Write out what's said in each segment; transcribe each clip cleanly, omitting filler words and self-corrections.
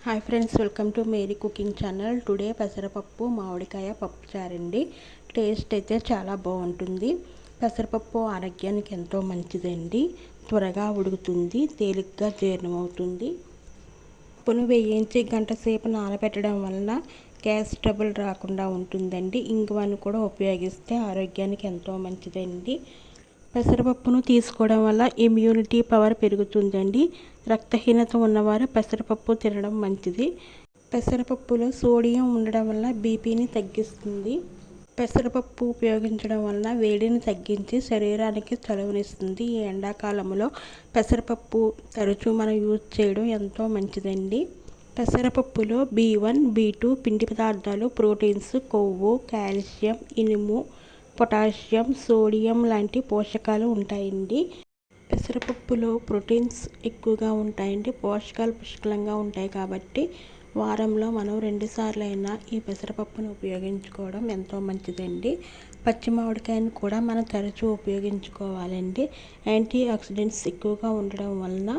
Hi friends, welcome to Mary cooking channel. Today పెసరపప్పు మామిడికాయ పప్పు చారండి. టేస్ట్ అయితే చాలా బాగుంటుంది. పెసరపప్పు ఆరోగ్యానికి ఎంతో మంచిదండి. త్వరగా ఉడుకుతుంది, తేలిగ్గా జీర్ణమవుతుంది. పప్పును వేయించి గంట సేపు నానబెట్టడం వలన గ్యాస్ ట్రబుల్ రాకుండా ఉంటుందండి. ఇంగువను కూడా ఉపయోగిస్తే ఆరోగ్యానికి ఎంతో మంచిదండి. పెసరపప్పును తీసుకోవడం వల్ల ఇమ్యూనిటీ పవర్ పెరుగుతుందండి. రక్తహీనత ఉన్నవారు పెసరపప్పు తినడం మంచిది. పెసరపప్పులో సోడియం ఉండడం వల్ల బీపీని తగ్గిస్తుంది. పెసరపప్పు ఉపయోగించడం వలన వేడిని తగ్గించి శరీరానికి చలువనిస్తుంది. ఈ ఎండాకాలంలో పెసరపప్పు తరచూ మనం యూజ్ చేయడం ఎంతో మంచిదండి. పెసరపప్పులో B1, B2 పిండి పదార్థాలు, ప్రోటీన్స్, కొవ్వు, కాల్షియం, ఇనుము, పొటాషియం, సోడియం లాంటి పోషకాలు ఉంటాయండి. పెసరపప్పులో ప్రోటీన్స్ ఎక్కువగా ఉంటాయండి. పోషకాలు పుష్కలంగా ఉంటాయి కాబట్టి వారంలో మనం 2 సార్లు అయినా ఈ పెసరపప్పును ఉపయోగించుకోవడం ఎంతో మంచిదండి. పచ్చి మామిడికాయను కూడా మనం తరచూ ఉపయోగించుకోవాలండి. యాంటీ ఆక్సిడెంట్స్ ఎక్కువగా ఉండడం వలన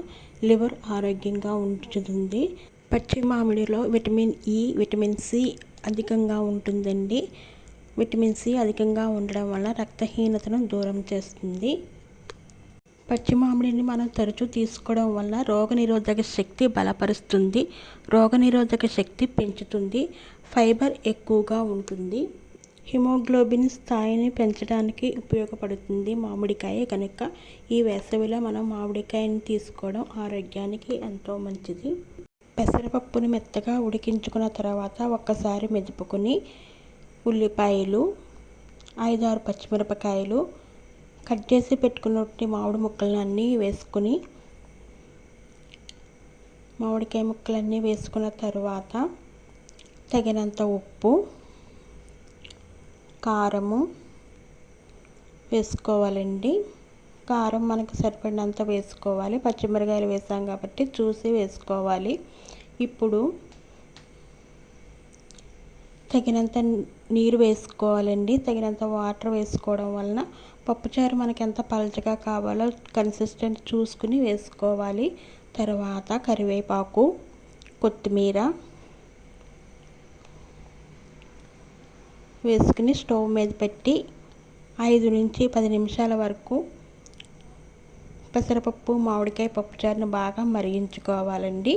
లివర్ ఆరోగ్యంగా ఉంచుతుంది. పచ్చి మామిడిలో విటమిన్ E, విటమిన్ C అధికంగా ఉంటుందండి. విటమిన్ C అధికంగా ఉండడం వల్ల రక్తహీనతను దూరం చేస్తుంది. పచ్చి మామిడిని మనం తరచూ తీసుకోవడం వల్ల రోగనిరోధక శక్తి బలపరుస్తుంది, రోగనిరోధక శక్తి పెంచుతుంది. ఫైబర్ ఎక్కువగా ఉంటుంది. హిమోగ్లోబిన్ స్థాయిని పెంచడానికి ఉపయోగపడుతుంది మామిడికాయ కనుక ఈ వేసవిలో మనం మామిడికాయని తీసుకోవడం ఆరోగ్యానికి ఎంతో మంచిది. పెసరపప్పుని మెత్తగా ఉడికించుకున్న తర్వాత ఒక్కసారి మెదుపుకొని ఉల్లిపాయలు, 5-6 పచ్చిమిరపకాయలు, కట్ చేసి పెట్టుకున్నట్టు మామిడి ముక్కలన్నీ వేసుకుని మామిడికాయ ముక్కలన్నీ వేసుకున్న తర్వాత తగినంత ఉప్పు, కారము వేసుకోవాలండి. కారం మనకు సరిపడినంత వేసుకోవాలి. పచ్చిమిరపకాయలు వేసాం కాబట్టి చూసి వేసుకోవాలి. ఇప్పుడు తగినంత నీరు వేసుకోవాలండి. తగినంత వాటర్ వేసుకోవడం వలన పప్పుచారు మనకి ఎంత పలచగా కావాలో కన్సిస్టెంట్ చూసుకుని వేసుకోవాలి. తర్వాత కరివేపాకు, కొత్తిమీర వేసుకుని స్టవ్ మీద పెట్టి 5 నుంచి 10 నిమిషాల వరకు పెసరపప్పు మామిడికాయ పప్పుచారును బాగా మరిగించుకోవాలండి.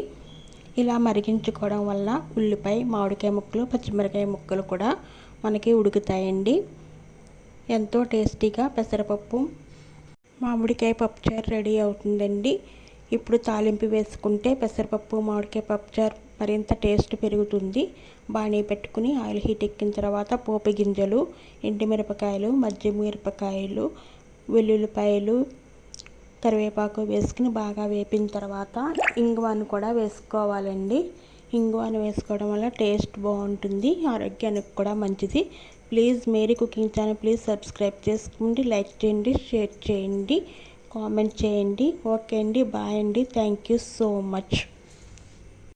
ఇలా మరిగించుకోవడం వల్ల ఉల్లిపాయ, మామిడికాయ ముక్కలు, పచ్చిమిరపకాయ ముక్కలు కూడా మనకి ఉడుకుతాయండి. ఎంతో టేస్టీగా పెసరపప్పు మామిడికాయ పప్పుచారు రెడీ అవుతుందండి. ఇప్పుడు తాలింపు వేసుకుంటే పెసరపప్పు మామిడికాయ పప్పుచారు మరింత టేస్ట్ పెరుగుతుంది. బాణీ పెట్టుకుని ఆయిల్ హీట్ ఎక్కిన తర్వాత పోపు గింజలు, ఎండుమిరపకాయలు, మజ్జిమిరపకాయలు, వెల్లుల్లిపాయలు, కరివేపాకు వేసుకుని బాగా వేపిన తర్వాత ఇంగువను కూడా వేసుకోవాలండి. ఇంగువను వేసుకోవడం వల్ల టేస్ట్ బాగుంటుంది, ఆరోగ్యానికి కూడా మంచిది. Please Mary cooking channel please subscribe చేసుకోండి, లైక్ చేయండి, షేర్ చేయండి, కామెంట్ చేయండి. ఓకే అండి, బాయ్ అండి, థ్యాంక్ యూ సో మచ్.